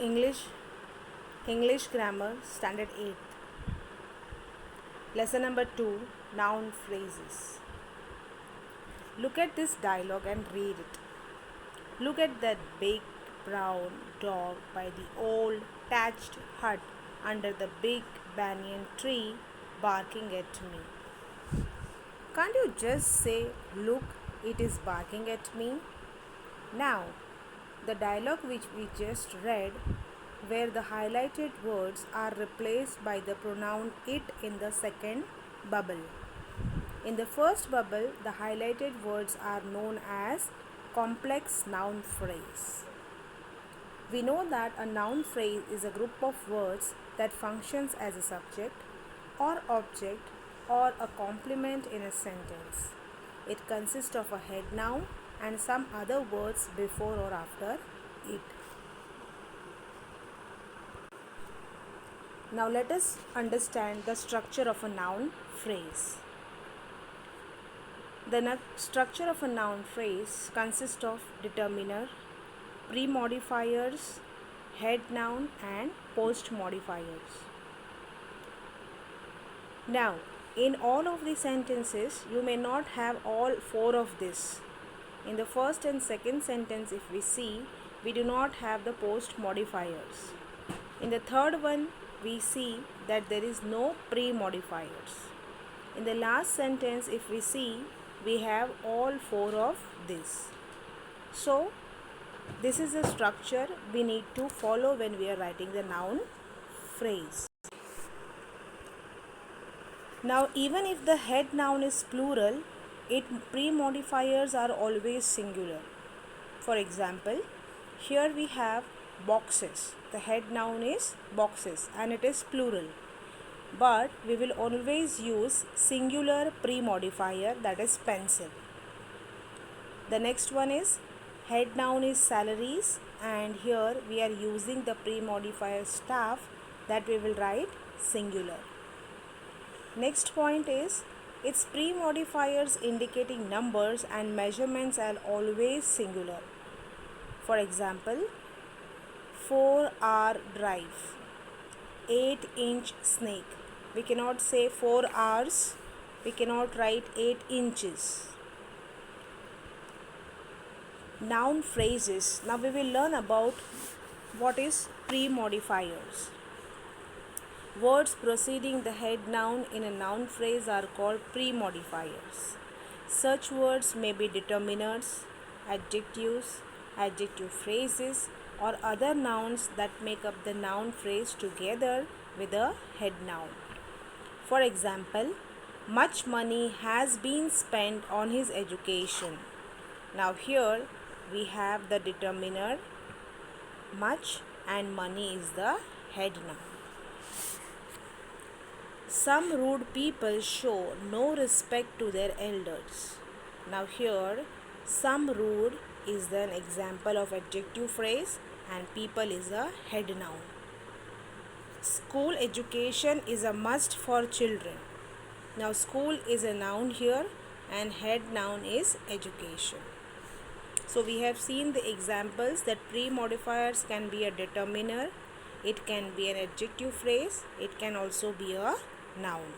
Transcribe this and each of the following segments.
English English Grammar Standard 8. Lesson number 2, Noun Phrases. Look at this dialogue and read it. Look at that big brown dog by the old thatched hut under the big banyan tree barking at me. Can't you just say, look, it is barking at me? Now, the dialogue which we just read, where the highlighted words are replaced by the pronoun it in the second bubble. In the first bubble, the highlighted words are known as complex noun phrase. We know that a noun phrase is a group of words that functions as a subject or object or a complement in a sentence. It consists of a head noun and some other words before or after it. Now let us understand the structure of a noun phrase. The structure of a noun phrase consists of determiner, pre-modifiers, head noun and post modifiers. Now, in all of the sentences, you may not have all four of this. In the first and second sentence, if we see, we do not have the post modifiers. In the third one, we see that there is no pre-modifiers. In the last sentence, if we see, we have all four of this. So, this is the structure we need to follow when we are writing the noun phrase. Now, even if the head noun is plural, its pre-modifiers are always singular. For example, here we have boxes. The head noun is boxes and it is plural. But we will always use singular pre-modifier, that is pencil. The next one is head noun is salaries, and here we are using the pre-modifier staff, that we will write singular. Next point is its pre-modifiers indicating numbers and measurements are always singular. For example, 4-hour drive, 8-inch snake. We cannot say 4 hours, we cannot write 8 inches. Noun phrases. Now we will learn about what is pre-modifiers. Words preceding the head noun in a noun phrase are called pre-modifiers. Such words may be determiners, adjectives, adjective phrases, or other nouns that make up the noun phrase together with a head noun. For example, much money has been spent on his education. Now here we have the determiner much and money is the head noun. Some rude people show no respect to their elders. Now here some rude is an example of adjective phrase and people is a head noun. School education is a must for children. Now school is a noun here and head noun is education. So we have seen the examples that pre-modifiers can be a determiner, it can be an adjective phrase, it can also be a noun.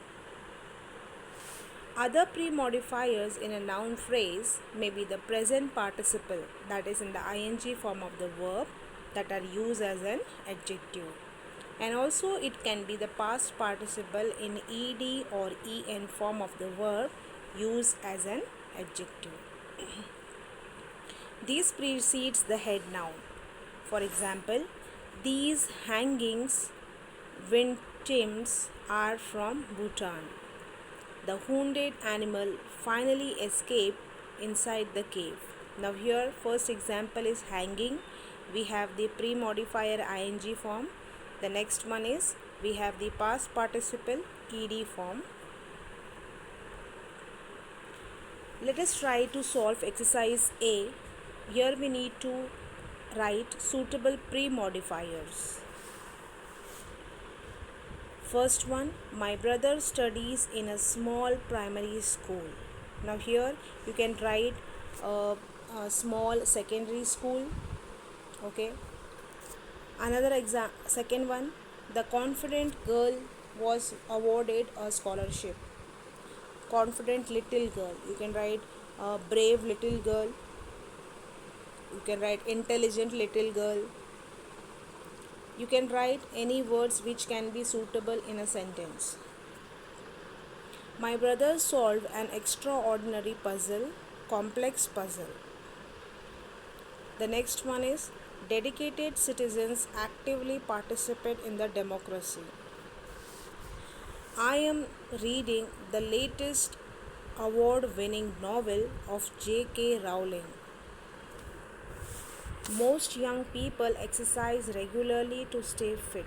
Other pre-modifiers in a noun phrase may be the present participle, that is in the ing form of the verb, that are used as an adjective. And also it can be the past participle in ed or en form of the verb used as an adjective. This precedes the head noun. For example, these hangings, Wintims, are from Bhutan. The wounded animal finally escaped inside the cave. Now here first example is hanging. We have the pre-modifier ing form. The next one is we have the past participle ed form. Let us try to solve exercise A. Here we need to write suitable pre-modifiers. First one, my brother studies in a small primary school. Now here you can write a small secondary school. Okay. Another second one, the confident girl was awarded a scholarship. Confident little girl. You can write brave little girl. You can write intelligent little girl. You can write any words which can be suitable in a sentence. My brother solved an extraordinary puzzle, complex puzzle. The next one is dedicated citizens actively participate in the democracy. I am reading the latest award winning novel of J.K. Rowling. Most young people exercise regularly to stay fit.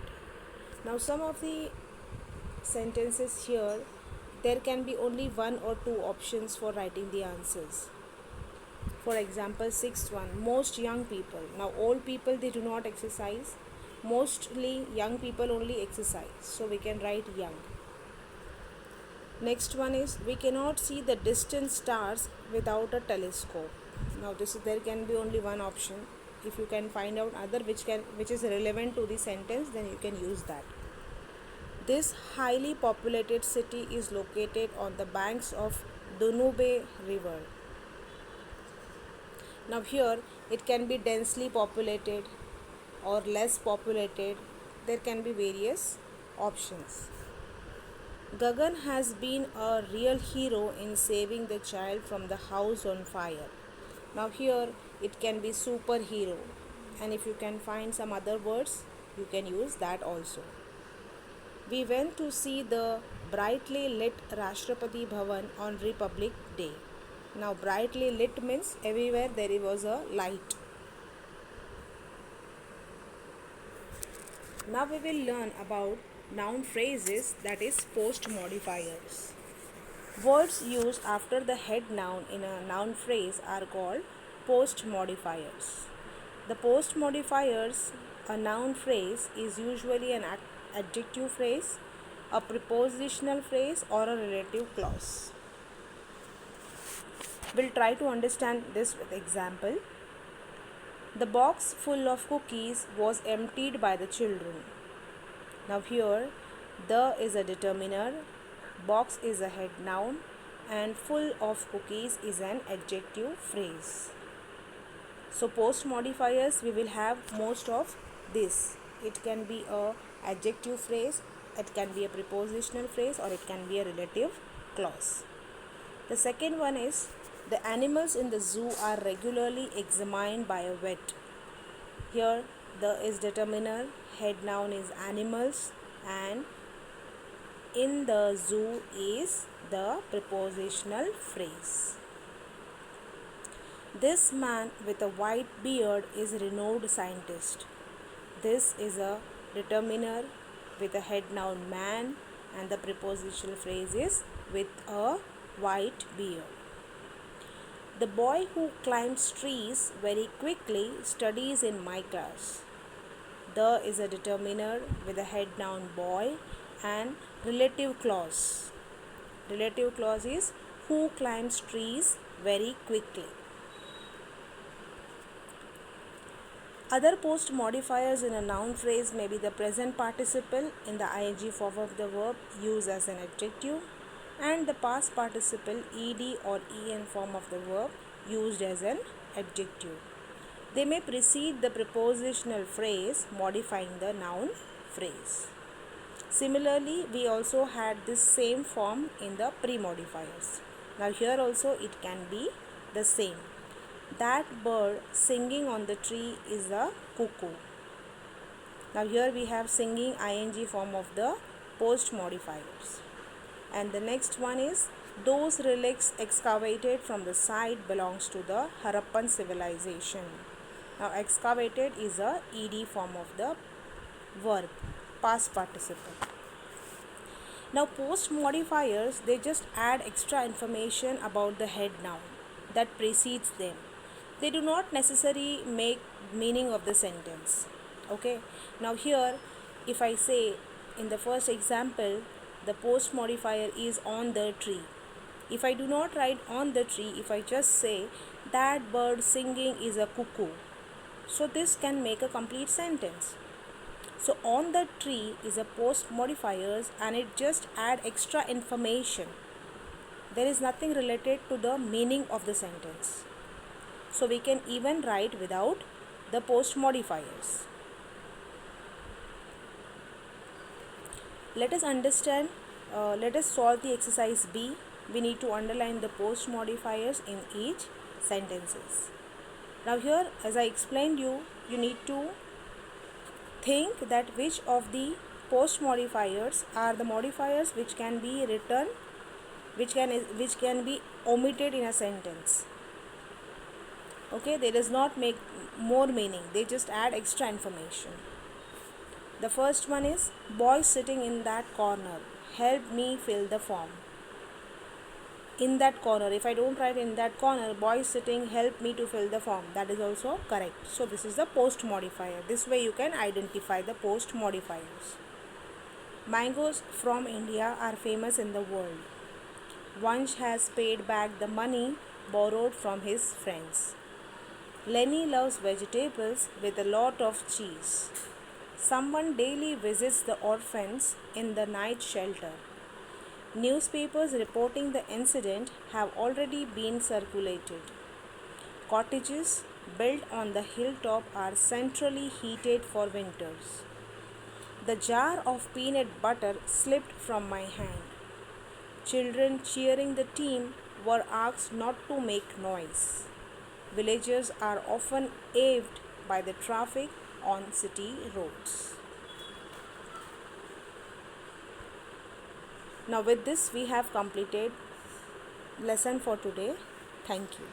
Now, some of the sentences here, there can be only one or two options for writing the answers. For example, sixth one, most young people. Now, old people they do not exercise. Mostly young people only exercise. So, we can write young. Next one is we cannot see the distant stars without a telescope. Now, there can be only one option. If you can find out other which is relevant to the sentence, then you can use that. This highly populated city is located on the banks of Danube River. Now here it can be densely populated or less populated. There can be various options. Gagan has been a real hero in saving the child from the house on fire. Now here it can be superhero, and if you can find some other words, you can use that also. We went to see the brightly lit Rashtrapati Bhavan on Republic Day. Now brightly lit means everywhere there was a light. Now we will learn about noun phrases, that is post modifiers. Words used after the head noun in a noun phrase are called post modifiers. The post modifiers, a noun phrase is usually an adjective phrase, a prepositional phrase, or a relative clause. We'll try to understand this with example. The box full of cookies was emptied by the children. Now here, the is a determiner, box is a head noun, and full of cookies is an adjective phrase. So post modifiers we will have most of this. It can be a adjective phrase, it can be a prepositional phrase, or it can be a relative clause. The second one is the animals in the zoo are regularly examined by a vet. Here the is determiner, head noun is animals, and in the zoo is the prepositional phrase. This man with a white beard is a renowned scientist. This is a determiner with a head noun man, and the prepositional phrase is with a white beard. The boy who climbs trees very quickly studies in my class. The is a determiner with a head noun boy and relative clause. Relative clause is who climbs trees very quickly. Other post modifiers in a noun phrase may be the present participle in the ing form of the verb used as an adjective, and the past participle ed or en form of the verb used as an adjective. They may precede the prepositional phrase modifying the noun phrase. Similarly, we also had this same form in the pre-modifiers. Now here also it can be the same. That bird singing on the tree is a cuckoo. Now here we have singing ing form of the post modifiers. And the next one is those relics excavated from the site belongs to the Harappan civilization. Now excavated is a ed form of the verb, past participle. Now post modifiers, they just add extra information about the head noun that precedes them. They do not necessarily make meaning of the sentence. Okay, now here if I say in the first example the post modifier is on the tree, if I do not write on the tree, if I just say that bird singing is a cuckoo, so this can make a complete sentence. So on the tree is a post modifiers and it just add extra information. There is nothing related to the meaning of the sentence. So we can even write without the post modifiers. Let us understand, let us solve the exercise B. We need to underline the post modifiers in each sentences. Now here, as I explained you, you need to think that which of the post modifiers are the modifiers which can be written, which can be omitted in a sentence. Okay, they does not make more meaning, they just add extra information. The first one is boy sitting in that corner, help me fill the form. In that corner, if I don't write in that corner, boy sitting, help me to fill the form, that is also correct. So this is the post modifier. This way you can identify the post modifiers. Mangoes from India are famous in the world. Vansh has paid back the money borrowed from his friends. Lenny loves vegetables with a lot of cheese. Someone daily visits the orphans in the night shelter. Newspapers reporting the incident have already been circulated. Cottages built on the hilltop are centrally heated for winters. The jar of peanut butter slipped from my hand. Children cheering the team were asked not to make noise. Villagers are often awed by the traffic on city roads. Now with this we have completed lesson for today. Thank you.